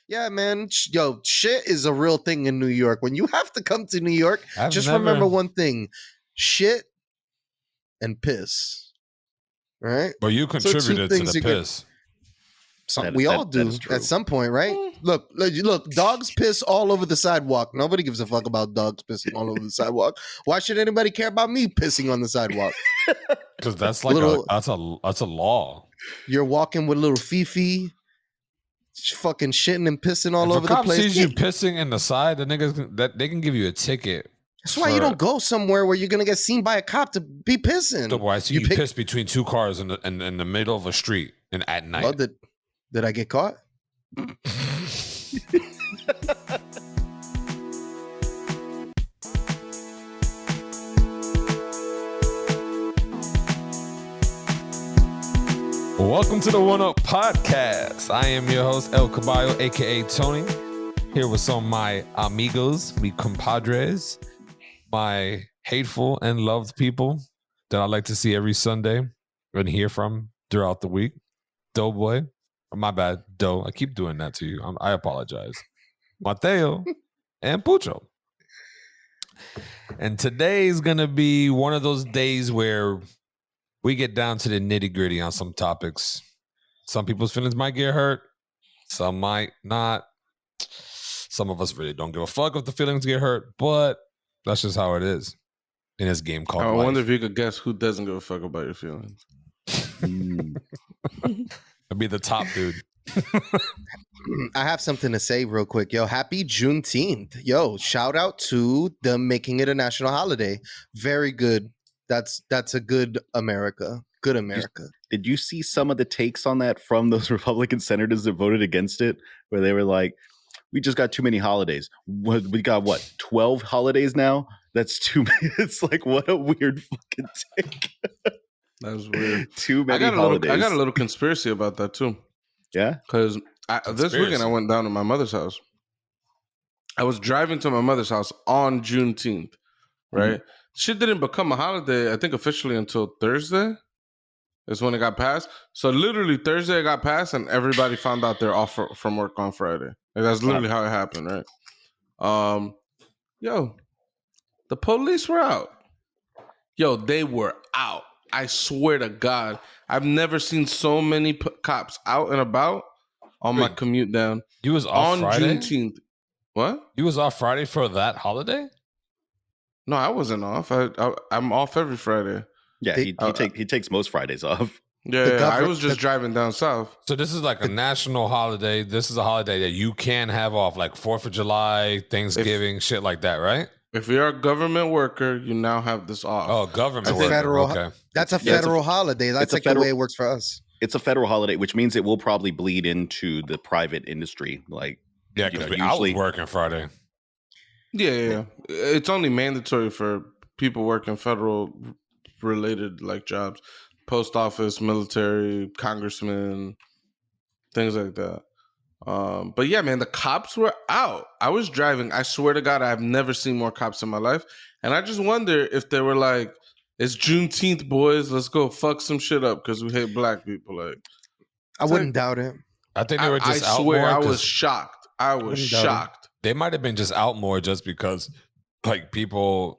Yeah, man. Yo, shit is a real thing in New York. When you have to come to New York, remember one thing: shit and piss. Right? But you contributed to the piss. We all do at some point, right? Look, dogs piss all over the sidewalk. Nobody gives a fuck about dogs pissing all over the sidewalk. Why should anybody care about me pissing on the sidewalk? Because that's like that's a law. You're walking with little Fifi, fucking shitting and pissing all over the place. If a cop sees you pissing in the side, the niggas that they can give you a ticket. That's why you don't go somewhere where you're gonna get seen by a cop to be pissing. So why you piss between two cars in the middle of a street and at night? Well, did I get caught? Welcome to the One Up Podcast. I am your host, El Caballo, aka Tony, here with some of my amigos, mi compadres, my hateful and loved people that I like to see every Sunday and hear from throughout the week. Doughboy, my bad, Doe. I keep doing that to you. I apologize. Mateo and Pucho. And today's going to be one of those days where we get down to the nitty gritty on some topics. Some people's feelings might get hurt. Some might not. Some of us really don't give a fuck if the feelings get hurt, but that's just how it is in this game called life. I wonder if you could guess who doesn't give a fuck about your feelings. I'd be the top dude. I have something to say real quick. Yo, happy Juneteenth. Yo, shout out to them making it a national holiday. Very good. That's a good America. Good America. Did you see some of the takes on that from those Republican senators that voted against it? Where they were like, we just got too many holidays. We got 12 holidays now? That's too many. It's like, what a weird fucking take. That was weird. Too many holidays. I got a little conspiracy about that too. Yeah? Because this weekend I went down to my mother's house. I was driving to my mother's house on Juneteenth, right? Mm-hmm. Shit didn't become a holiday, I think, officially until Thursday. Is when it got passed. So literally Thursday it got passed and everybody found out they're off from work on Friday. Like, that's literally how it happened, right? Yo, the police were out. Yo, they were out. I swear to God, I've never seen so many cops out and about on my commute down. You was off on Friday? Juneteenth. What? You was off Friday for that holiday? No, I wasn't off. I'm off every Friday. Yeah, he takes most Fridays off. Yeah, I was just driving down south. So this is like a national holiday. This is a holiday that you can have off, like 4th of July, Thanksgiving, shit like that, right? If you're a government worker, you now have this off. Oh, government worker. Okay. That's a federal holiday. That's like the way it works for us. It's a federal holiday, which means it will probably bleed into the private industry. Like, yeah, because I was working Friday. Yeah. It's only mandatory for people working federal related like jobs, post office, military, congressmen, things like that. But yeah, man, the cops were out. I was driving. I swear to God, I've never seen more cops in my life. And I just wonder if they were like, it's Juneteenth, boys. Let's go fuck some shit up because we hate black people. Like, I wouldn't doubt it. I think they were just out more. I more. was shocked. I was shocked. They might have been just out more just because like people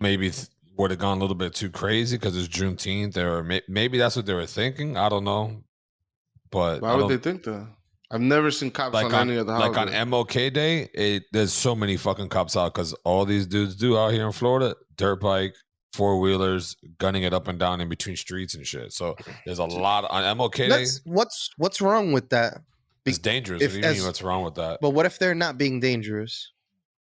maybe would have gone a little bit too crazy because it's Juneteenth, or maybe that's what they were thinking. I don't know, but why would they think that? I've never seen cops on any of the holidays. Like on MLK Day, there's so many fucking cops out because all these dudes do out here in Florida, dirt bike, 4-wheelers, gunning it up and down in between streets and shit. So there's a lot on MLK Day. What's wrong with that? It's dangerous. What do you mean? What's wrong with that? But what if they're not being dangerous?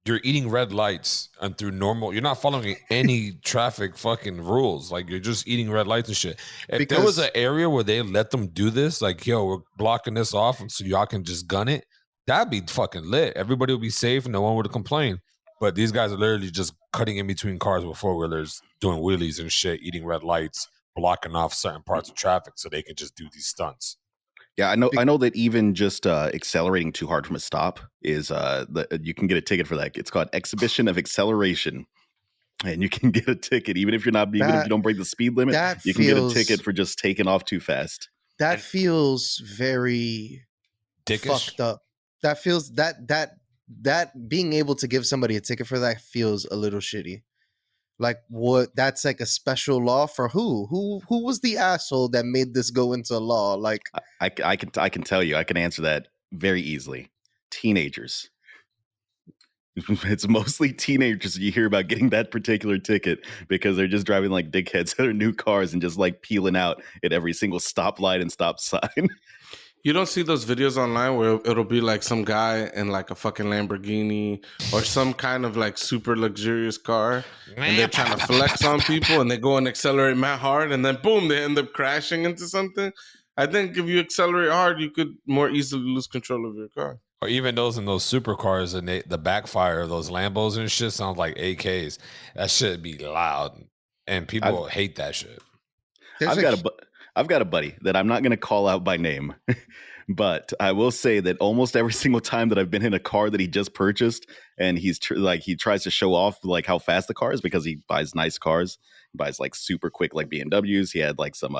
You're eating red lights and through normal, you're not following any traffic fucking rules. Like you're just eating red lights and shit. If there was an area where they let them do this, like, yo, we're blocking this off so y'all can just gun it, that'd be fucking lit. Everybody would be safe and no one would complain. But these guys are literally just cutting in between cars with 4-wheelers, doing wheelies and shit, eating red lights, blocking off certain parts of traffic so they can just do these stunts. Yeah, I know that even just accelerating too hard from a stop is you can get a ticket for that. It's called exhibition of acceleration, and you can get a ticket even if you don't break the speed limit. You can get a ticket for just taking off too fast. That feels very dickish. fucked up. That feels that being able to give somebody a ticket for that feels a little shitty. Like what? That's like a special law for who? Who was the asshole that made this go into law? Like I can tell you, I can answer that very easily. Teenagers. It's mostly teenagers you hear about getting that particular ticket because they're just driving like dickheads in their new cars and just like peeling out at every single stoplight and stop sign. You don't see those videos online where it'll be like some guy in like a fucking Lamborghini or some kind of like super luxurious car, and they're trying to flex on people, and they go and accelerate mad hard, and then boom, they end up crashing into something. I think if you accelerate hard, you could more easily lose control of your car. Or even those in those supercars and the backfire of those Lambos and shit sounds like AKs. That shit be loud, and people hate that shit. I've got a buddy that I'm not going to call out by name, but I will say that almost every single time that I've been in a car that he just purchased, and he tries to show off like how fast the car is because he buys nice cars, he buys like super quick like BMWs. He had like some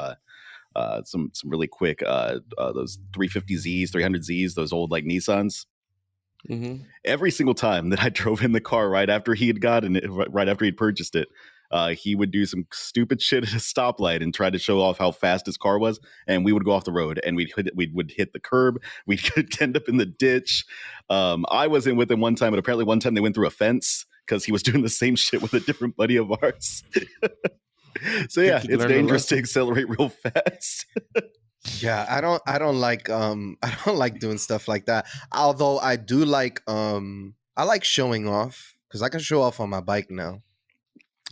really quick those 350Zs, 300Zs, those old like Nissans. Mm-hmm. Every single time that I drove in the car right after he had gotten it, right after he'd purchased it, he would do some stupid shit at a stoplight and try to show off how fast his car was, and we would go off the road and we would hit the curb. We could end up in the ditch. I was in with him one time, and apparently one time they went through a fence because he was doing the same shit with a different buddy of ours. So yeah, it's dangerous to accelerate real fast. Yeah, I don't like doing stuff like that. Although I do like I like showing off because I can show off on my bike now.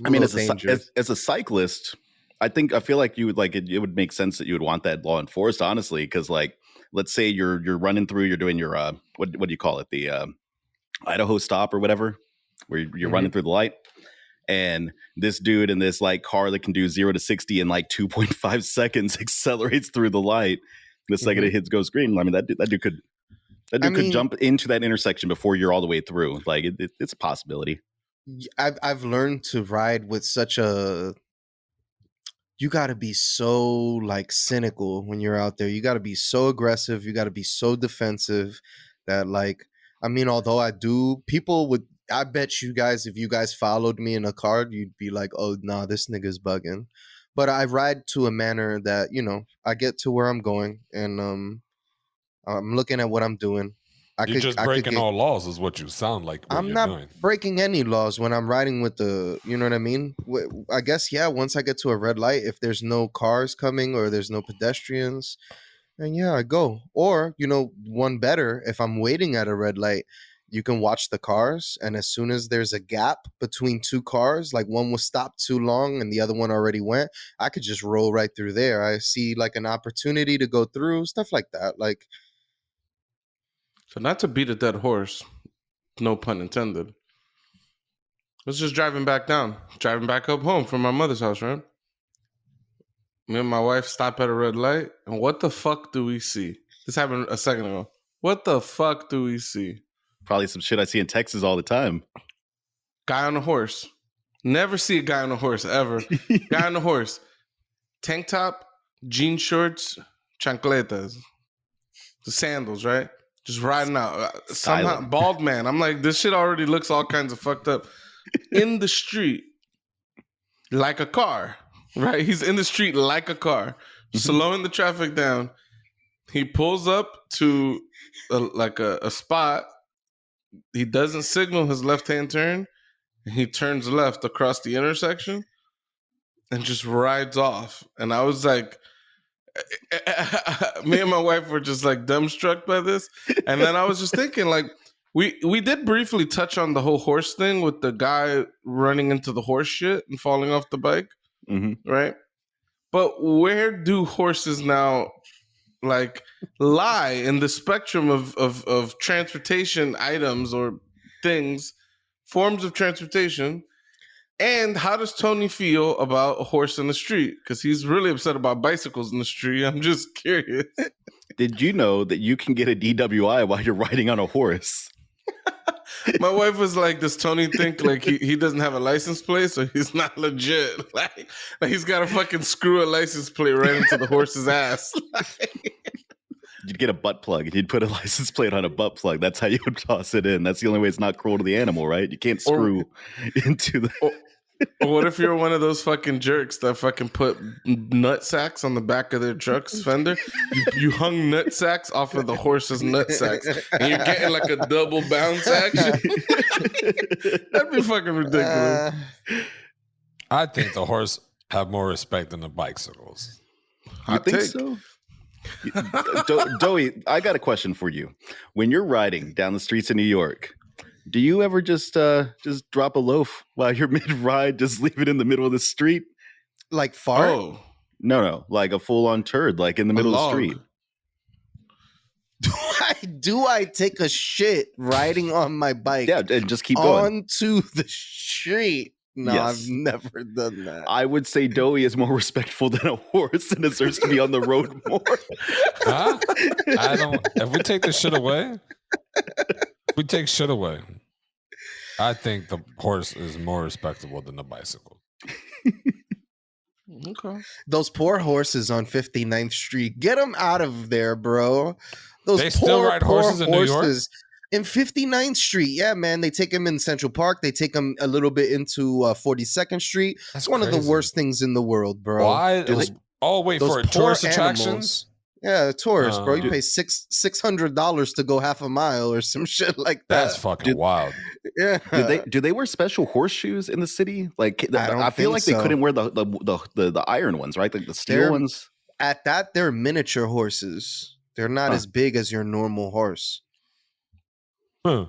I mean, as a cyclist, I feel like you would like it. It would make sense that you would want that law enforced, honestly, because like, let's say you're running through, you're doing your what do you call it, the Idaho stop or whatever, where you're running through the light, and this dude in this like car that can do 0 to 60 in like 2.5 seconds accelerates through the light. The second it goes green, I mean that dude could jump into that intersection before you're all the way through. Like it's a possibility. I've learned to ride with such a. You got to be so like cynical when you're out there. You got to be so aggressive. You got to be so defensive that like, I mean, although people would. I bet you guys, if you guys followed me in a car, you'd be like, oh, nah, this nigga's bugging. But I ride to a manner that, I get to where I'm going and I'm looking at what I'm doing. You're just breaking all laws is what you sound like. I'm not breaking any laws when I'm riding with the, you know what I mean? I guess, yeah, once I get to a red light, if there's no cars coming or there's no pedestrians, then yeah, I go. Or, one better, if I'm waiting at a red light, you can watch the cars, and as soon as there's a gap between two cars, like one was stopped too long and the other one already went, I could just roll right through there. I see like an opportunity to go through, stuff like that. Like, so not to beat a dead horse, no pun intended. I was just driving back up home from my mother's house, right? Me and my wife stop at a red light, and what the fuck do we see? This happened a second ago. What the fuck do we see? Probably some shit I see in Texas all the time. Guy on a horse. Never see a guy on a horse, ever. Guy on a horse. Tank top, jean shorts, chancletas. The sandals, right? Just riding out. Somehow, bald man. I'm like, this shit already looks all kinds of fucked up. In the street, like a car, right? He's in the street like a car, slowing the traffic down. He pulls up to a spot. He doesn't signal his left-hand turn. And he turns left across the intersection and just rides off. And I was like, me and my wife were just like dumbstruck by this. And then I was just thinking, like, we did briefly touch on the whole horse thing with the guy running into the horse shit and falling off the bike, right? But where do horses now like lie in the spectrum of transportation items or things, forms of transportation? And how does Tony feel about a horse in the street? Because he's really upset about bicycles in the street. I'm just curious. Did you know that you can get a DWI while you're riding on a horse? My wife was like, does Tony think like he doesn't have a license plate, so he's not legit? Like he's got to fucking screw a license plate right into the horse's ass. you'd get a butt plug and you'd put a license plate on a butt plug. That's how you would toss it in. That's the only way it's not cruel to the animal, right? You can't screw into the. Or what if you're one of those fucking jerks that fucking put nut sacks on the back of their truck's fender? You hung nut sacks off of the horse's nut sacks, and you're getting like a double bounce action. That'd be fucking ridiculous. I think the horse have more respect than the bicycles. You think so? Doey, I got a question for you. When you're riding down the streets of New York, do you ever just drop a loaf while you're mid-ride, just leave it in the middle of the street? Like fart? Oh. No, like a full-on turd, like in the middle of the street. Do I take a shit riding on my bike? Yeah, and just keep going. Onto the street. No, yes. I've never done that. I would say Doey is more respectful than a horse and deserves to be on the road more. Huh? If we take this shit away, I think the horse is more respectable than the bicycle. Okay. Those poor horses on 59th Street. Get them out of there, bro. They still ride horses in New York? In 59th Street, yeah, man. They take them in Central Park. They take them a little bit into 42nd Street. It's one of the worst things in the world, bro. Why? Wait for tourist attractions? Yeah, tourists, bro. You pay $600 to go half a mile or some shit like that. That's fucking wild. Yeah. Do they wear special horseshoes in the city? Like I feel like they couldn't wear the iron ones, right? Like the steel ones. At that, they're miniature horses. They're not as big as your normal horse.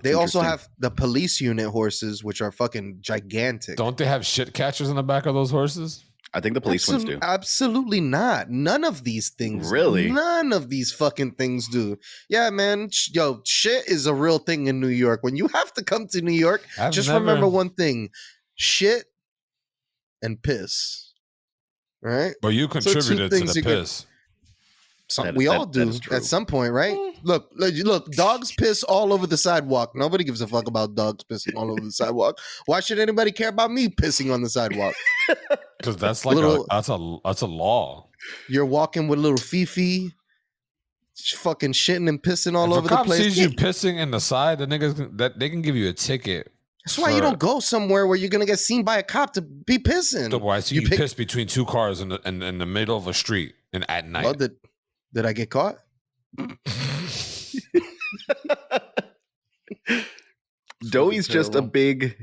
They also have the police unit horses, which are fucking gigantic. Don't they have shit catchers on the back of those horses? I think the police ones do. Absolutely not. None of these things. Really? None of these fucking things do. Yeah, man. Yo, shit is a real thing in New York. When you have to come to New York, remember one thing. Shit and piss. Right? But you contributed to the piss. We all do at some point, right? Look, dogs piss all over the sidewalk. Nobody gives a fuck about dogs pissing all over the sidewalk. Why should anybody care about me pissing on the sidewalk? Because that's like that's a law. You're walking with little Fifi, fucking shitting and pissing all over the place. If a cop sees you pissing in the side, the niggas that they can give you a ticket. That's why you don't go somewhere where you're gonna get seen by a cop to be pissing. So why? So you piss between two cars in the middle of a street and at night. Well, did I get caught? Doey's just a big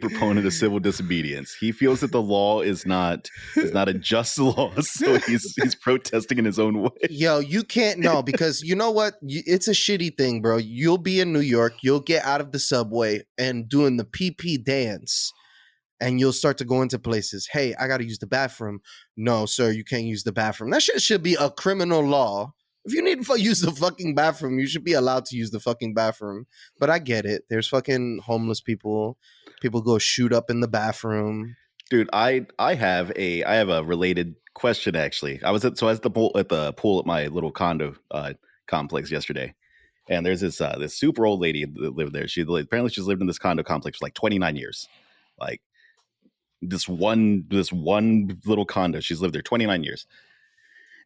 proponent of civil disobedience. He feels that the law is not a just law, so he's protesting in his own way. Yo, you can't because you know what? It's a shitty thing, bro. You'll be in New York, you'll get out of the subway and doing the pee dance. And you'll start to go into places. Hey, I got to use the bathroom. No, sir, you can't use the bathroom. That shit should be a criminal law. If you need to use the fucking bathroom, you should be allowed to use the fucking bathroom. But I get it. There's fucking homeless people. People go shoot up in the bathroom. Dude, I have a related question actually. I was at the pool at my little condo complex yesterday, and there's this super old lady that lived there. Apparently she's lived in this condo complex for like 29 years, like. This one little condo. She's lived there 29 years.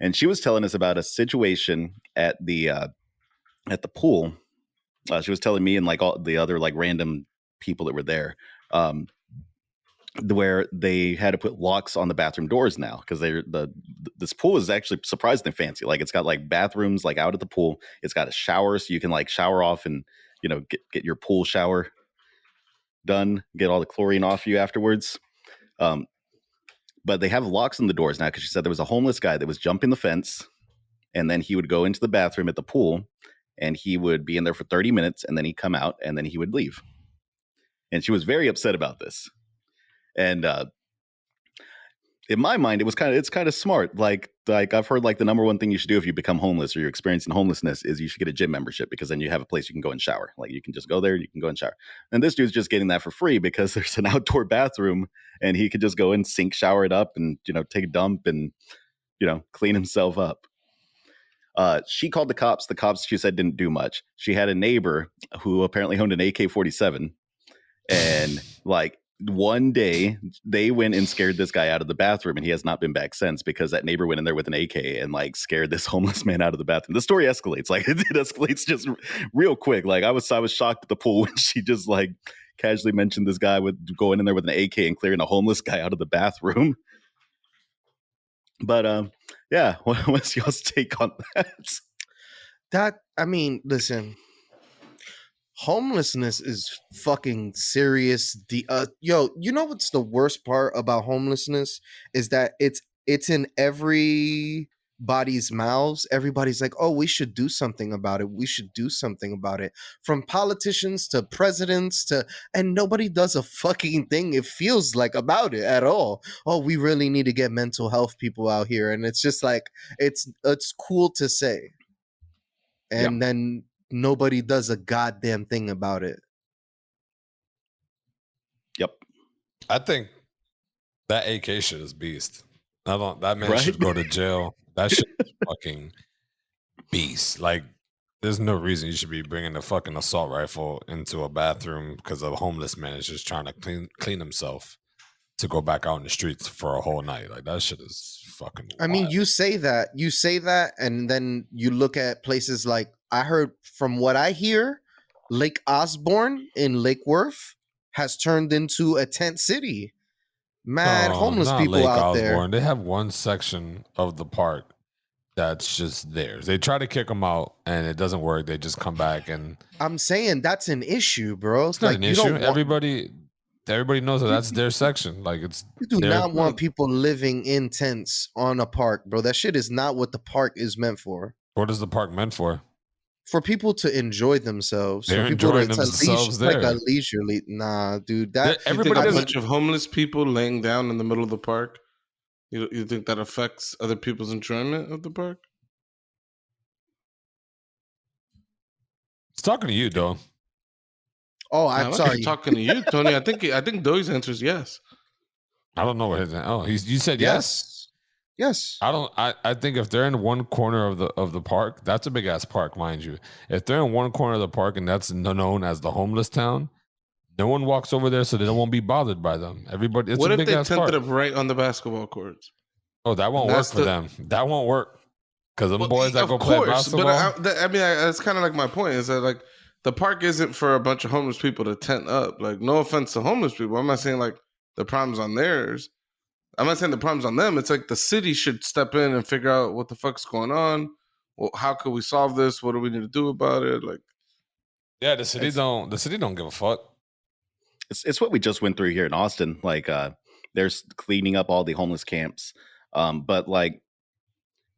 And she was telling us about a situation at the pool. She was telling me and like all the other like random people that were there, where they had to put locks on the bathroom doors now because this pool is actually surprisingly fancy. Like it's got like bathrooms like out at the pool. It's got a shower so you can like shower off and get your pool shower done. Get all the chlorine off you afterwards. But they have locks on the doors now because she said there was a homeless guy that was jumping the fence and then he would go into the bathroom at the pool and he would be in there for 30 minutes and then he'd come out and then he would leave. And she was very upset about this. And in my mind, it's kind of smart. Like I've heard like the number one thing you should do if you become homeless or you're experiencing homelessness is you should get a gym membership because then you have a place you can go and shower. Like you can just go there, you can go and shower. And this dude's just getting that for free because there's an outdoor bathroom and he could just go and shower it up and, take a dump and, clean himself up. She called the cops. The cops, she said, didn't do much. She had a neighbor who apparently owned an AK-47 and like one day they went and scared this guy out of the bathroom, and he has not been back since because that neighbor went in there with an AK and like scared this homeless man out of the bathroom. The story escalates, like it escalates just real quick. Like I was shocked at the pool when she just like casually mentioned this guy with going in there with an AK and clearing a homeless guy out of the bathroom. But yeah, what's y'all's take on that? Listen, homelessness is fucking serious. You know what's the worst part about homelessness is that it's in everybody's mouths. Everybody's like, oh, we should do something about it. We should do something about it. From politicians to presidents and nobody does a fucking thing, it feels like, about it at all. Oh, we really need to get mental health people out here. And it's just like, it's cool to say. And then nobody does a goddamn thing about it. Yep. I think that AK shit is beast. That man should go to jail. That shit is fucking beast. Like, there's no reason you should be bringing a fucking assault rifle into a bathroom because a homeless man is just trying to clean himself to go back out in the streets for a whole night. Like, that shit is fucking wild. I mean, you say that, and then you look at places like, I heard, from what I hear, Lake Osborne in Lake Worth has turned into a tent city. Mad homeless people Lake out Osborne. there. They have one section of the park that's just theirs. They try to kick them out, and it doesn't work. They just come back, and I'm saying that's an issue, bro. It's not an issue. Everybody knows that that's their section. Like, it's you do not want people living in tents on a park, bro. That shit is not what the park is meant for. What is the park meant for? For people to enjoy themselves. They're enjoying themselves there. Like a leisurely. Nah, dude. Everybody a bunch of homeless people laying down in the middle of the park. You think that affects other people's enjoyment of the park? It's talking to you, though. Oh, I'm sorry. Talking to you, Tony. I think Doe's answer is yes. I don't know what his. Oh, you said yes. Yes. I think if they're in one corner of the park, that's a big ass park, mind you. If they're in one corner of the park and that's known as the homeless town, no one walks over there, so they won't be bothered by them. Everybody. It's what a big if they tented up right on the basketball courts? Oh, that won't work for them. That won't work because them boys that go play basketball. But that's kind of like my point. Is that like the park isn't for a bunch of homeless people to tent up. Like, no offense to homeless people, I'm not saying like the problem's on theirs. I'm not saying the problem's on them. It's like the city should step in and figure out what the fuck's going on. Well, how could we solve this? What do we need to do about it? Like, yeah, the city don't give a fuck. It's what we just went through here in Austin. Like, there's cleaning up all the homeless camps. But like,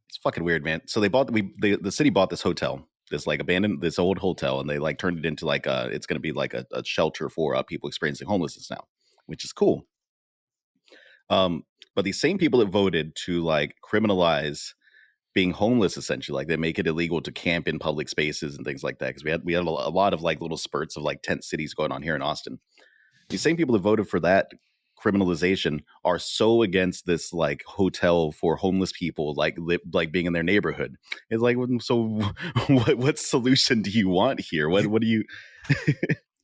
it's fucking weird, man. So the city bought this hotel, this like abandoned, this old hotel, and they like turned it into like it's going to be like a shelter for people experiencing homelessness now, which is cool. But these same people that voted to like criminalize being homeless, essentially, like they make it illegal to camp in public spaces and things like that, because we had a lot of like little spurts of like tent cities going on here in Austin. These same people that voted for that criminalization are so against this like hotel for homeless people, like being in their neighborhood. It's like, so what solution do you want here? What do you?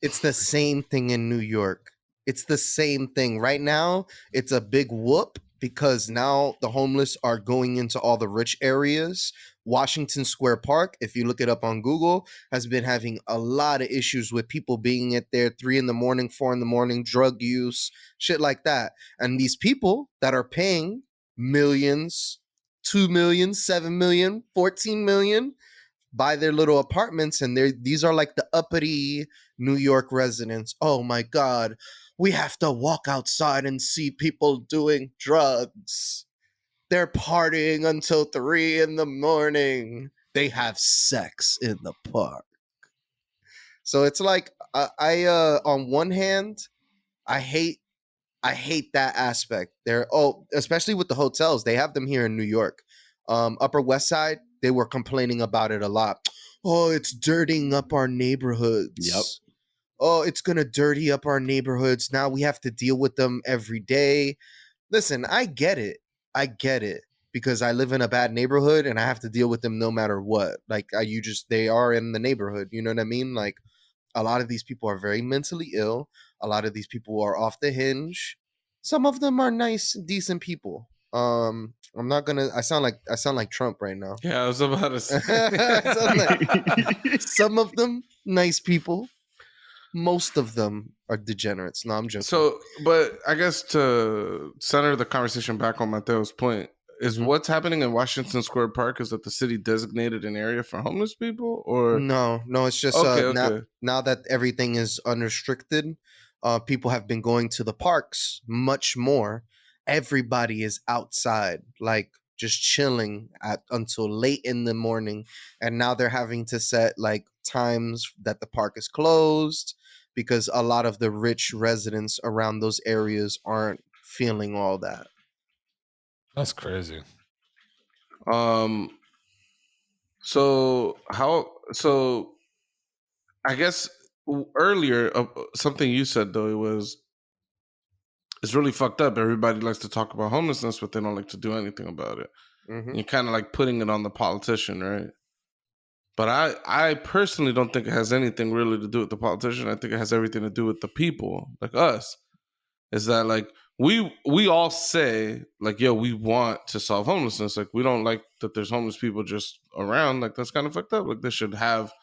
It's the same thing in New York. It's the same thing. Right now, it's a big whoop because now the homeless are going into all the rich areas. Washington Square Park, if you look it up on Google, has been having a lot of issues with people being at there 3 a.m, 4 a.m, drug use, shit like that. And these people that are paying millions, 2 million, 7 million, 14 million, buy their little apartments, and these are like the uppity New York residents. Oh my God, we have to walk outside and see people doing drugs. They're partying until 3 a.m. They have sex in the park. So it's like, I on one hand, I hate that aspect. Especially with the hotels. They have them here in New York. Upper West Side, they were complaining about it a lot. Oh, it's dirtying up our neighborhoods. Yep. Oh, it's going to dirty up our neighborhoods. Now we have to deal with them every day. Listen, I get it. Because I live in a bad neighborhood and I have to deal with them no matter what. Like, they are in the neighborhood. You know what I mean? Like, a lot of these people are very mentally ill. A lot of these people are off the hinge. Some of them are nice, decent people. I'm not gonna. I sound like Trump right now. Yeah, I was about to say. Some of them nice people. Most of them are degenerates. No, I'm joking. So, but I guess to center the conversation back on Mateo's point, is what's happening in Washington Square Park is that the city designated an area for homeless people, or no, it's just okay. Now that everything is unrestricted, people have been going to the parks much more. Everybody is outside, like just chilling until late in the morning, and now they're having to set like times that the park is closed because a lot of the rich residents around those areas aren't feeling all that. That's crazy. So I guess earlier something you said though was it's really fucked up. Everybody likes to talk about homelessness, but they don't like to do anything about it. You're kind of like putting it on the politician, right? But I personally don't think it has anything really to do with the politician. I think it has everything to do with the people, like us. Is that like we all say like, yo, we want to solve homelessness. Like we don't like that there's homeless people just around. Like that's kind of fucked up. Like they should have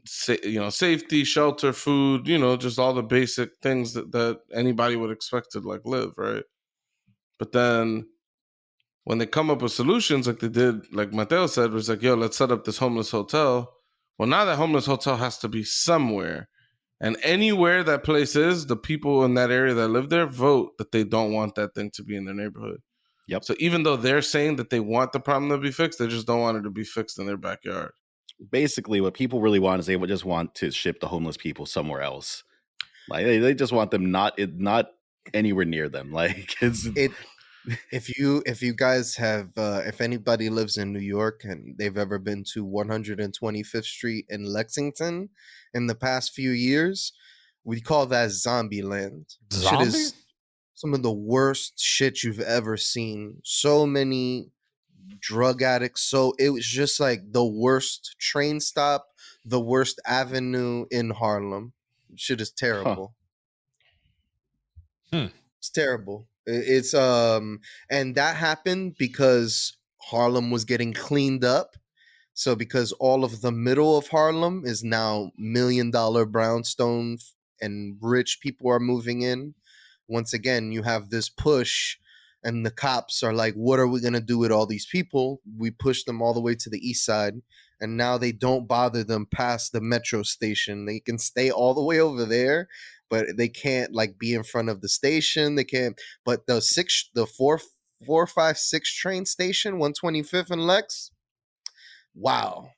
safety, shelter, food, just all the basic things that anybody would expect to like live, right? But then when they come up with solutions like they did, like Mateo said, was like, yo, let's set up this homeless hotel. Well, now that homeless hotel has to be somewhere. And anywhere that place is, the people in that area that live there vote that they don't want that thing to be in their neighborhood. Yep. So even though they're saying that they want the problem to be fixed, they just don't want it to be fixed in their backyard. Basically, what people really want is they would just want to ship the homeless people somewhere else. Like they just want them not anywhere near them. Like if you guys have if anybody lives in New York and they've ever been to 125th Street in Lexington in the past few years, we call that zombie land. Zombie? Shit is some of the worst shit you've ever seen. So many drug addicts. So it was just like the worst train stop, the worst avenue in Harlem. Shit is terrible. It's terrible. It's and that happened because Harlem was getting cleaned up. So because all of the middle of Harlem is now $1 million brownstone and rich people are moving in, once again you have this push and the cops are like, what are we going to do with all these people? We push them all the way to the east side, and now they don't bother them past the metro station. They can stay all the way over there, but they can't like be in front of the station. They can't. But the 456 train station, 125th and Lex, wow.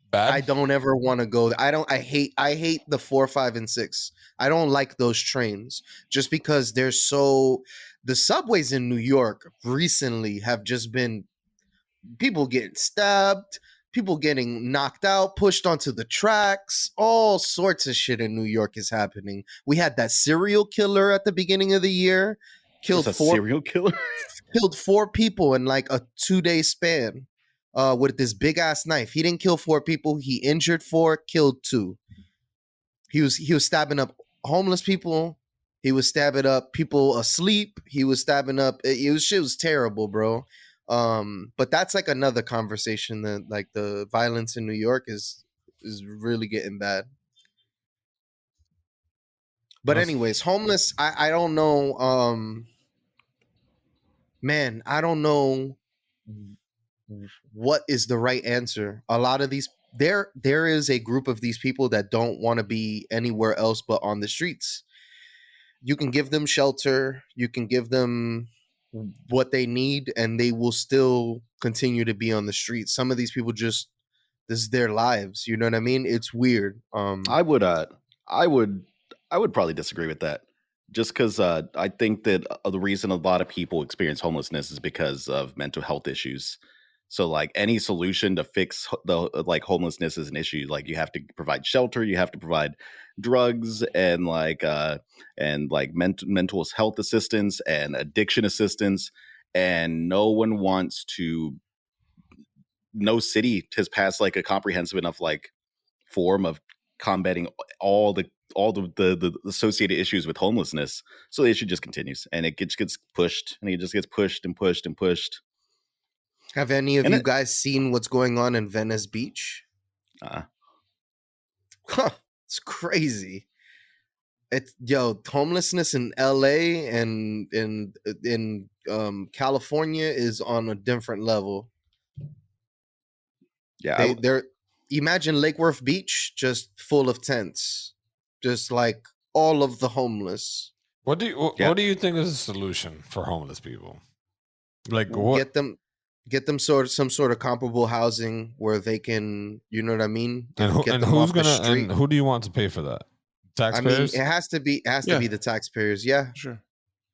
Bad? I don't ever want to go. I hate the 4, 5, and 6. I don't like those trains just because they're so. The subways in New York recently have just been people getting stabbed, people getting knocked out, pushed onto the tracks. All sorts of shit in New York is happening. We had that serial killer at the beginning of the year, killed serial killer, killed 4 people in like a 2-day span. With this big ass knife. He didn't kill 4 people. He injured 4, killed 2. He was stabbing up homeless people. He was stabbing up people asleep. He was stabbing up. It was terrible, bro. But that's like another conversation. That like the violence in New York is really getting bad. But anyways, homeless. I don't know. Man, I don't know what is the right answer. A lot of these there is a group of these people that don't want to be anywhere else but on the streets. You can give them shelter, you can give them what they need, and they will still continue to be on the streets. Some of these people just this is their lives, you know what I mean? It's weird. I would probably disagree with that. Just because I think that the reason a lot of people experience homelessness is because of mental health issues. So like any solution to fix the like homelessness is an issue. Like you have to provide shelter, you have to provide drugs and mental health assistance and addiction assistance. And no city has passed like a comprehensive enough like form of combating all the associated issues with homelessness. So the issue just continues, and it gets pushed, and it just gets pushed and pushed and pushed. Have any of And you guys seen what's going on in Venice Beach? It's crazy. It's homelessness in LA and in California is on a different level. Yeah, They're imagine Lake Worth Beach just full of tents, just like all of the homeless. What do you think is the solution for homeless people? Like what? Get them some sort of comparable housing where they can, you know what I mean? And who's gonna and who do you want to pay for that? Taxpayers? I mean, it has to be the taxpayers. Yeah, sure.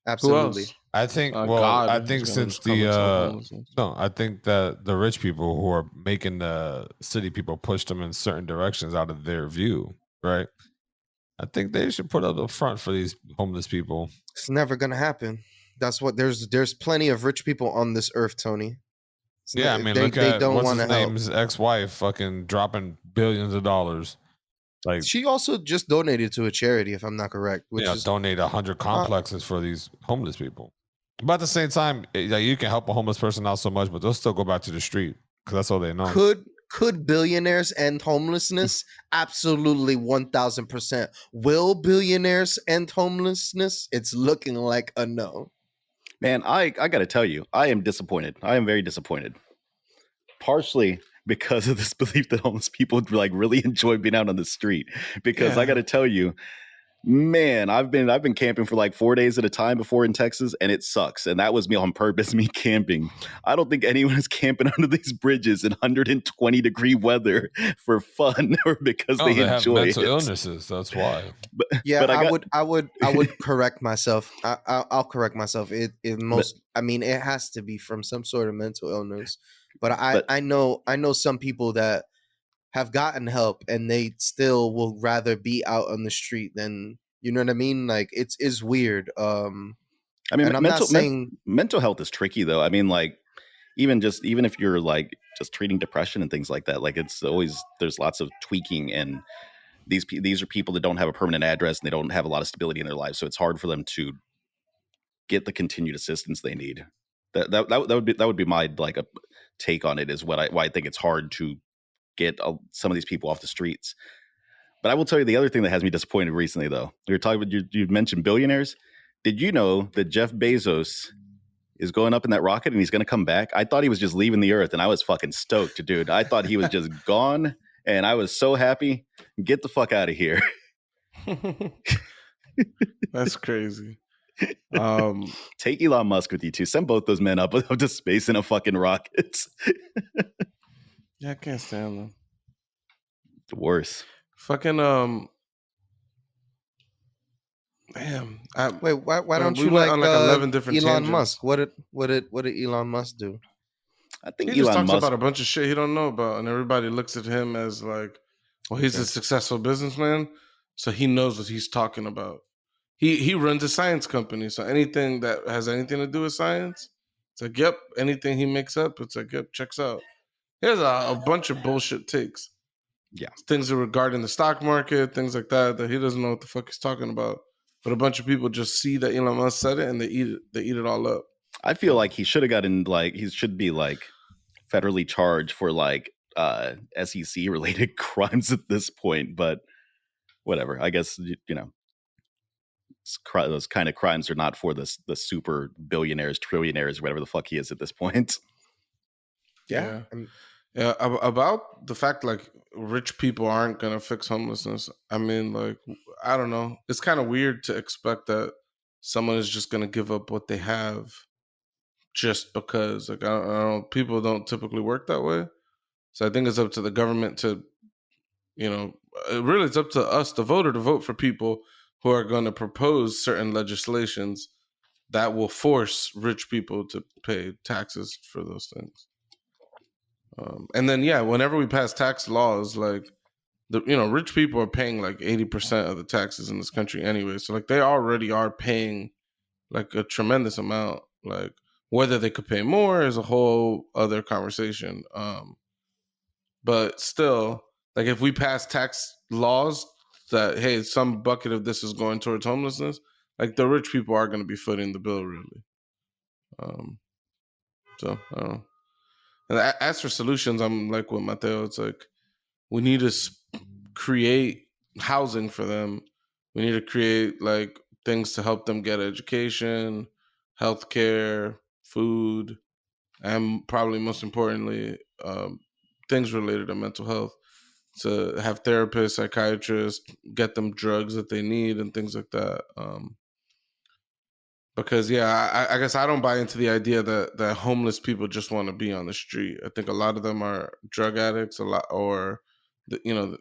absolutely. I think. I think since I think that the rich people who are making the city people push them in certain directions out of their view, right? I think they should put up a front for these homeless people. It's never gonna happen. That's what there's plenty of rich people on this earth, Tony. I mean, look at what's his name's ex-wife, fucking dropping billions of dollars. Like she also just donated to a charity, if I'm not correct. Donate 100 complexes for these homeless people. But at the same time, you can help a homeless person out so much, but they'll still go back to the street because that's all they know. Could billionaires end homelessness? Absolutely, 1,000%. Will billionaires end homelessness? It's looking like a no. Man, I got to tell you, I am disappointed. I am very disappointed. Partially because of this belief that homeless people like really enjoy being out on the street. Because I got to tell you, man, I've been camping for like 4 days at a time before in Texas, and it sucks. And that was me on purpose, me camping. I don't think anyone is camping under these bridges in 120-degree weather for fun or because they enjoy have mental illnesses. That's why. But I would correct myself. I'll correct myself. It has to be from some sort of mental illness. But I know some people that have gotten help and they still will rather be out on the street than, you know what I mean? Like it's weird. I mean, mental health is tricky though. I mean, like even if you're like just treating depression and things like that, like it's always, there's lots of tweaking, and these are people that don't have a permanent address and they don't have a lot of stability in their lives. So it's hard for them to get the continued assistance they need. That would be my like a take on it, is why I think it's hard to get some of these people off the streets. But I will tell you the other thing that has me disappointed recently, though. We were talking about, you mentioned billionaires. Did you know that Jeff Bezos is going up in that rocket and he's going to come back? I thought he was just leaving the earth, and I was fucking stoked, dude. I thought he was just gone, and I was so happy. Get the fuck out of here. That's crazy. Take Elon Musk with you too. Send both those men up to space in a fucking rocket. Yeah, I can't stand them. The worst. Fucking damn. Wait, why don't you like 11 different Elon Musk? What did Elon Musk do? I think he just talks about a bunch of shit he don't know about, and everybody looks at him as like, well, he's a successful businessman, so he knows what he's talking about. He runs a science company, so anything that has anything to do with science, it's like, yep. Anything he makes up, it's like, yep, checks out. He has a bunch of bullshit takes. Yeah. Things regarding the stock market, things like that he doesn't know what the fuck he's talking about. But a bunch of people just see that Elon Musk said it and they eat it all up. I feel like he should have gotten he should be like federally charged for like SEC related crimes at this point, but whatever. I guess, those kind of crimes are not for the super billionaires, trillionaires, whatever the fuck he is at this point. Yeah. About the fact like rich people aren't gonna fix homelessness. I mean, like, I don't know. It's kind of weird to expect that someone is just gonna give up what they have just because. Like, I don't know. People don't typically work that way. So I think it's up to the government to, really it's up to us, the voter, to vote for people who are going to propose certain legislations that will force rich people to pay taxes for those things. And then, whenever we pass tax laws, like rich people are paying like 80% of the taxes in this country anyway. So like they already are paying like a tremendous amount. Like whether they could pay more is a whole other conversation. But still, like if we pass tax laws that, hey, some bucket of this is going towards homelessness, like the rich people are going to be footing the bill, really. So I don't know. And as for solutions, I'm like with Mateo. It's like we need to create housing for them. We need to create like things to help them get education, healthcare, food, and probably most importantly, things related to mental health. To have therapists, psychiatrists, get them drugs that they need and things like that. Because I guess I don't buy into the idea that homeless people just want to be on the street. I think a lot of them are drug addicts, or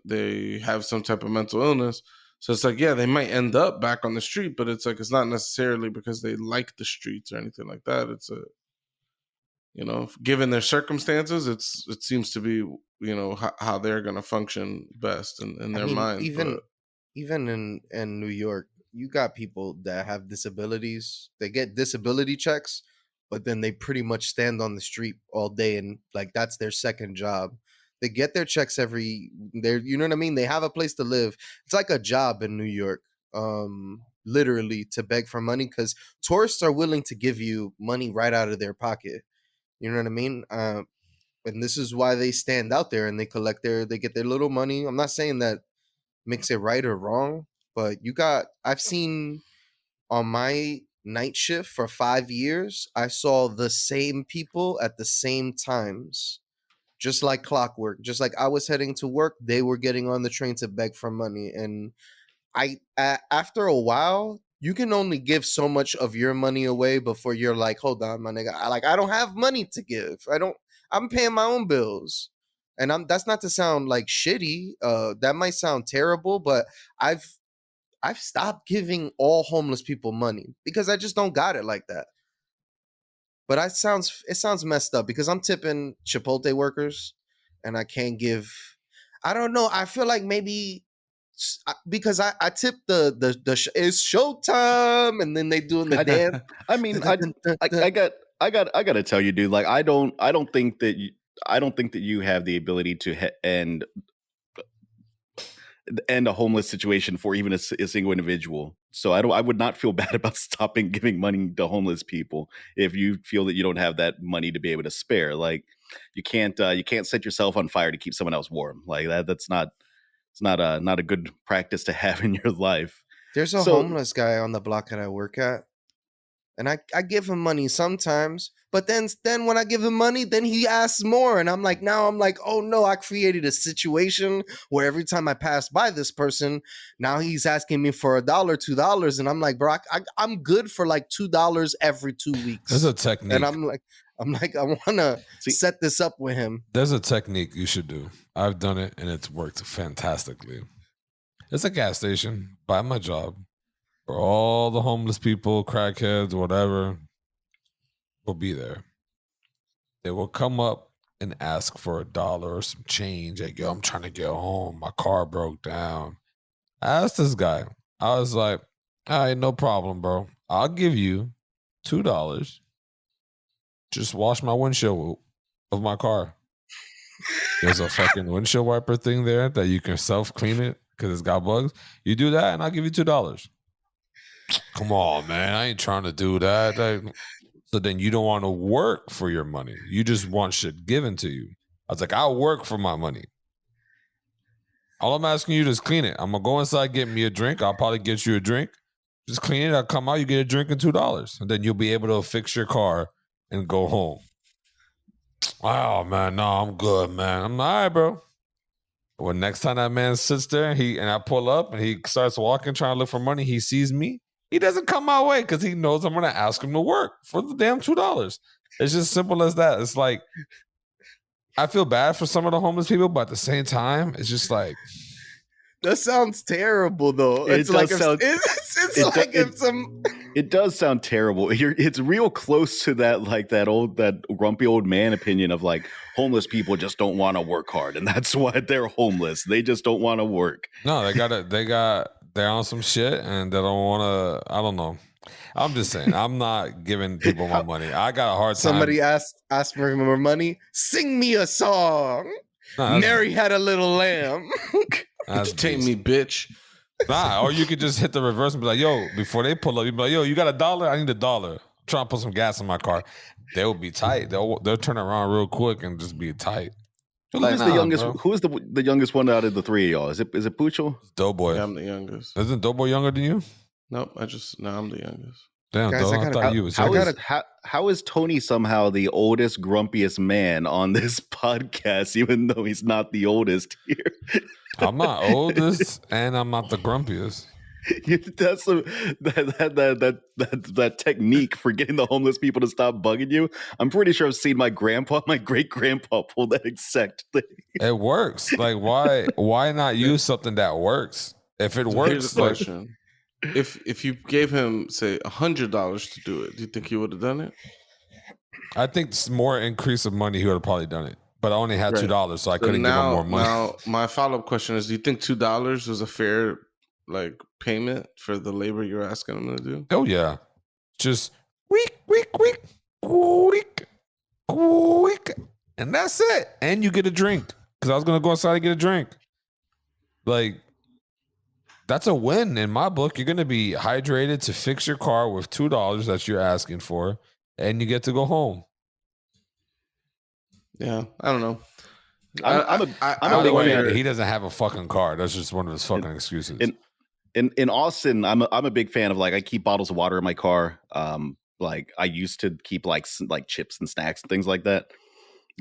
they have some type of mental illness. So it's like, yeah, they might end up back on the street, but it's like it's not necessarily because they like the streets or anything like that. It's given their circumstances, it seems to be how they're going to function best in their mind. Even in New York, you got people that have disabilities. They get disability checks, but then they pretty much stand on the street all day, and like that's their second job. They get their checks you know what I mean? They have a place to live. It's like a job in New York. Literally to beg for money, because tourists are willing to give you money right out of their pocket. You know what I mean? And this is why they stand out there and they get their little money. I'm not saying that makes it right or wrong, but I've seen on my night shift for 5 years, I saw the same people at the same times, just like clockwork. Just like I was heading to work, they were getting on the train to beg for money. And after a while, you can only give so much of your money away before you're like, hold on, my nigga. I don't have money to give. I'm paying my own bills. And that's not to sound like shitty. That might sound terrible, but I've stopped giving all homeless people money because I just don't got it like that. But it sounds messed up because I'm tipping Chipotle workers and I can't give. I don't know. I feel like maybe because I tip it's showtime, and then they doing the dance. I mean, I got to tell you, dude. Like, I don't think that you have the ability to end a homeless situation for even a single individual. So I would not feel bad about stopping giving money to homeless people if you feel that you don't have that money to be able to spare. Like, you can't set yourself on fire to keep someone else warm. Like that's not. It's not a good practice to have in your life. There's a homeless guy on the block that I work at, and I give him money sometimes, but then when I give him money, then he asks more, and I'm like, oh no, I created a situation where every time I pass by this person, now he's asking me for $1, $2, and I'm like, bro, I'm good for like $2 every 2 weeks. There's a technique, and I'm like, I want to set this up with him. There's a technique you should do. I've done it, and it's worked fantastically. It's a gas station by my job where all the homeless people, crackheads, whatever, will be there. They will come up and ask for $1 or some change. Like, yo, I'm trying to get home. My car broke down. I asked this guy. I was like, all right, no problem, bro. I'll give you $2. Just wash my windshield of my car. There's a fucking windshield wiper thing there that you can self-clean it because it's got bugs. You do that and I'll give you $2. Come on, man. I ain't trying to do that. So then you don't want to work for your money. You just want shit given to you. I was like, I'll work for my money. All I'm asking you to is clean it. I'm going to go inside, get me a drink. I'll probably get you a drink. Just clean it. I'll come out, you get a drink and $2. And then you'll be able to fix your car and go home. Wow, man, no, I'm good, man. I'm all right, bro. Well, next time that man sits there and I pull up and he starts walking, trying to look for money, he sees me. He doesn't come my way because he knows I'm going to ask him to work for the damn $2. It's just simple as that. It's like, I feel bad for some of the homeless people, but at the same time, it's just like, that sounds terrible, though. It does sound terrible. It's real close to that grumpy old man opinion of like homeless people just don't want to work hard, and that's why they're homeless. They just don't want to work. No, they're on some shit, and they don't want to. I don't know. I'm just saying, I'm not giving people my money. I got a hard time. Somebody asked for more money. Sing me a song. Mary had a little lamb. Entertain me, bitch. Nah, or you could just hit the reverse and be like, yo, before they pull up, you be like, yo, you got $1? I need $1. I'm trying to put some gas in my car. They'll be tight. They'll turn around real quick and just be tight. Who is the youngest? Bro. Who is the youngest one out of the three of y'all? Is it Pucho? It's Doughboy. Yeah, I'm the youngest. Isn't Doughboy younger than you? Nope, I'm the youngest. Damn, guys, I thought you was. How is Tony somehow the oldest, grumpiest man on this podcast, even though he's not the oldest here? I'm not oldest, and I'm not the grumpiest. That's that technique for getting the homeless people to stop bugging you. I'm pretty sure I've seen my great grandpa pull that exact thing. It works. Like, why not use something that works? If it works, here's the question. If you gave him, say, $100 to do it, do you think he would have done it? I think it's more increase of money, he would have probably done it. But I only had $2, so I couldn't give him more money. Now, my follow-up question is, do you think $2 was a fair payment for the labor you're asking him to do? Oh, yeah. Just week. And that's it. And you get a drink. Because I was going to go outside and get a drink. Like, that's a win in my book. You're going to be hydrated to fix your car with $2 that you're asking for, and you get to go home. Yeah, I don't know. I'm a big fan. He doesn't have a fucking car. That's just one of his fucking excuses. In Austin, I'm a big fan of I keep bottles of water in my car. I used to keep like chips and snacks and things like that.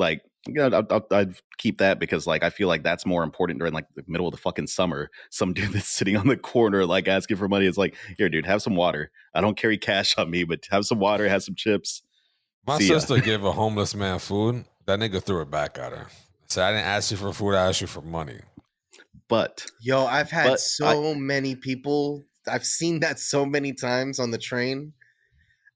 I'd keep that because I feel like that's more important during the middle of the fucking summer. Some dude that's sitting on the corner asking for money. It's like, here, dude, have some water. I don't carry cash on me, but have some water, have some chips. My sister gave a homeless man food. That nigga threw it back at her. Said, I didn't ask you for food, I asked you for money. But I've had many people. I've seen that so many times on the train,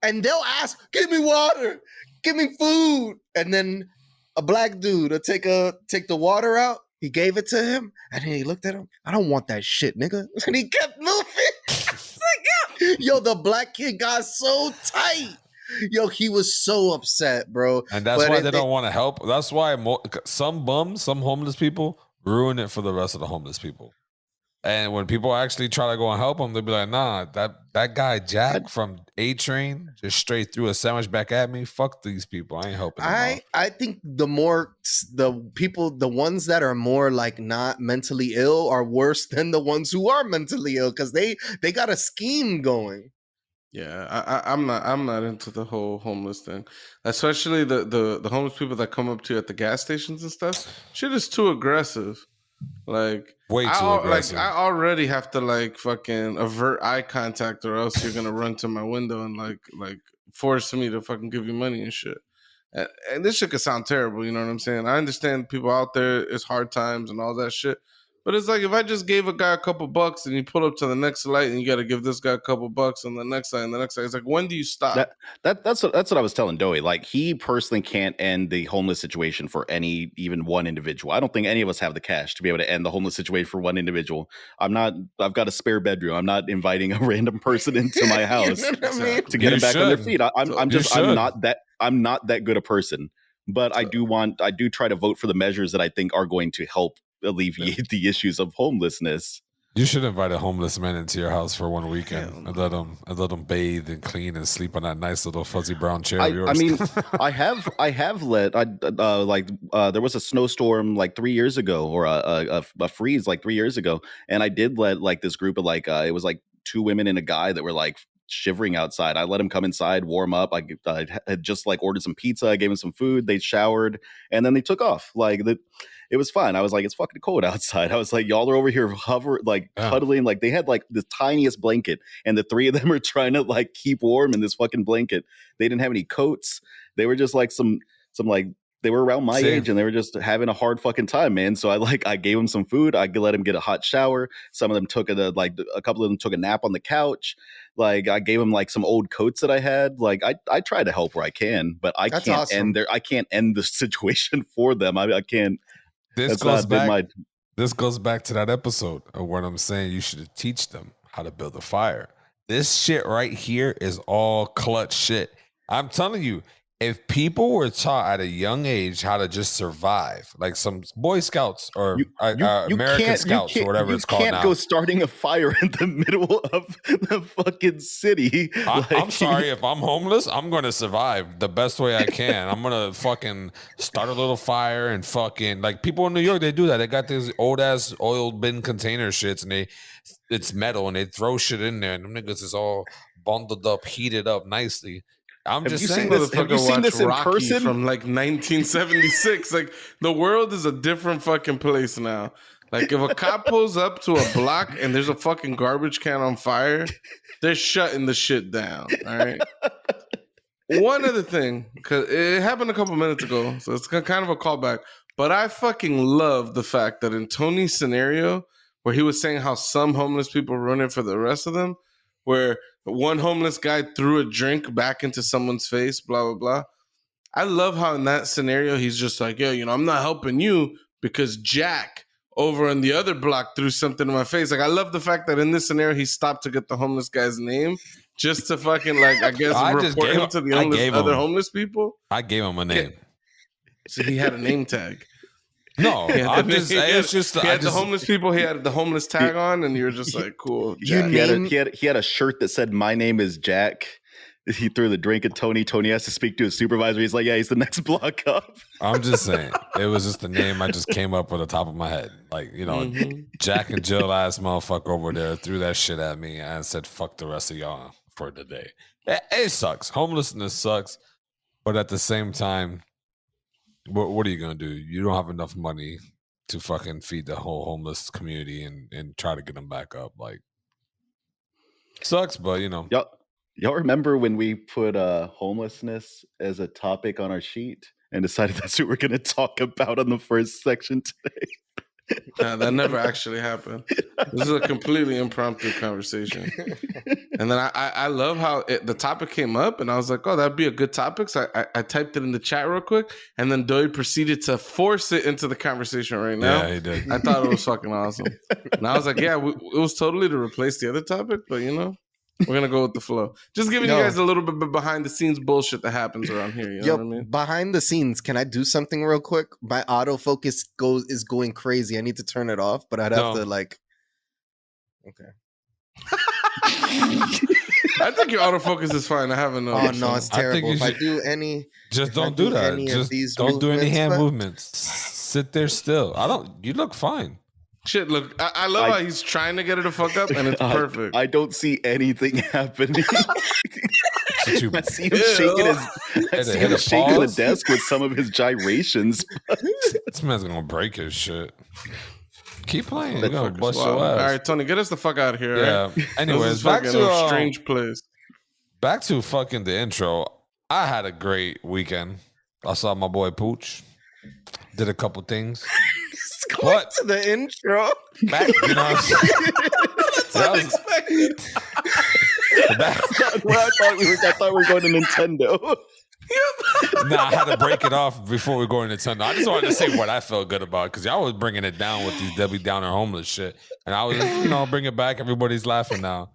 and they'll ask, "Give me water, give me food," and then a black dude will take the water out. He gave it to him, and then he looked at him. I don't want that shit, nigga. And he kept moving. Yo, the black kid got so tight. Yo, he was so upset, bro. And that's why they don't want to help. That's why some homeless people ruin it for the rest of the homeless people. And when people actually try to go and help them, they'll be like, nah, that guy Jack from A-Train just straight threw a sandwich back at me. Fuck these people. I ain't helping them. I think the ones that are more not mentally ill are worse than the ones who are mentally ill because they got a scheme going. Yeah, I'm not into the whole homeless thing, especially the homeless people that come up to you at the gas stations and stuff. Shit is too aggressive. Way too aggressive. I already have to fucking avert eye contact, or else you're gonna run to my window and force me to fucking give you money and shit. And this shit could sound terrible, you know what I'm saying? I understand people out there, it's hard times and all that shit. But it's if I just gave a guy a couple bucks and you pull up to the next light and you got to give this guy a couple bucks and the next light and the next light. It's when do you stop? That's what I was telling Doey. He personally can't end the homeless situation for even one individual. I don't think any of us have the cash to be able to end the homeless situation for one individual. I've got a spare bedroom. I'm not inviting a random person into my house to get them back on their feet. I'm not that good a person. But I do try to vote for the measures that I think are going to help alleviate the issues of homelessness. You should invite a homeless man into your house for one weekend and let them bathe and clean and sleep on that nice little fuzzy brown chair of yours. I mean, I have let there was a snowstorm 3 years ago, or a freeze 3 years ago, and I did let this group of it was 2 women and a guy that were shivering outside. I let them come inside, warm up. I had just ordered some pizza. I gave them some food. They showered, and then they took off. It was fine. I was it's fucking cold outside. I was y'all are over here cuddling. They had the tiniest blanket, and the 3 of them are trying to keep warm in this fucking blanket. They didn't have any coats. They were just some they were around my age, and they were just having a hard fucking time, man. So I gave them some food. I let them get a hot shower. Some of them took a couple of them took a nap on the couch. I gave them some old coats that I had. I try to help where I can, but I can't end the situation for them. I can't. This goes back to that episode of what I'm saying. You should teach them how to build a fire. This shit right here is all clutch shit. I'm telling you, if people were taught at a young age how to just survive, like some Boy Scouts or American Scouts or whatever it's called now. You can't go starting a fire in the middle of the fucking city. I'm sorry, if I'm homeless, I'm going to survive the best way I can. I'm going to fucking start a little fire and fucking, like people in New York, they do that. They got these old ass oil bin container shits and it's metal and they throw shit in there and them niggas is all bundled up, heated up nicely. I'm just saying, have you seen this in person from like 1976? Like the world is a different fucking place now. Like if a cop pulls up to a block and there's a fucking garbage can on fire, they're shutting the shit down. All right. One other thing, because it happened a couple minutes ago, so it's kind of a callback. But I fucking love the fact that in Tony's scenario, where he was saying how some homeless people ruin it for the rest of them, where one homeless guy threw a drink back into someone's face, blah, blah, blah. I love how in that scenario, he's just like, yo, I'm not helping you because Jack over on the other block threw something in my face. Like, I love the fact that in this scenario, he stopped to get the homeless guy's name just to fucking, like, I guess, report him to the other homeless people. I gave him a name. So he had a name tag. No, he had the homeless people. He had the homeless tag on, and you were just like, "Cool." He had a shirt that said, "My name is Jack." He threw the drink at Tony. Tony has to speak to his supervisor. He's like, "Yeah, he's the next block up." I'm just saying, it was just the name I just came up with the top of my head. Like Jack and Jill ass motherfucker over there threw that shit at me and said, "Fuck the rest of y'all for the day." It sucks. Homelessness sucks, but at the same time. What are you gonna do? You don't have enough money to fucking feed the whole homeless community and try to get them back up. Like, sucks, but Y'all remember when we put homelessness as a topic on our sheet and decided that's what we're gonna talk about on the first section today? Yeah, that never actually happened. This is a completely impromptu conversation. And then I love how the topic came up and I was like, oh, that'd be a good topic. So I typed it in the chat real quick. And then Doi proceeded to force it into the conversation right now. Yeah, he did. I thought it was fucking awesome. And I was like, yeah, it was totally to replace the other topic. But, we're going to go with the flow. Just giving you guys a little bit behind the scenes bullshit that happens around here. You know what I mean? Behind the scenes, can I do something real quick? My autofocus is going crazy. I need to turn it off, but I'd have to okay. I think your autofocus is fine. I haven't noticed. Oh, no, it's terrible. If I do any... Just don't do that. Just don't do any hand movements. Sit there still. You look fine. Shit, look, I love how he's trying to get it to fuck up, and it's perfect. I don't see anything happening. I see him shaking the desk with some of his gyrations. This man's gonna break his shit. Keep playing. You're gonna bust your ass. All right, Tony, get us the fuck out of here. Yeah. Right? Anyways, back to a strange place. Back to fucking the intro. I had a great weekend. I saw my boy Pooch. Did a couple things. What to the intro? Back, That's unexpected. I thought we were going to Nintendo. Nah, I had to break it off before we go into Nintendo. I just wanted to say what I felt good about because y'all was bringing it down with these Debbie Downer homeless shit, and I was, bring it back. Everybody's laughing now.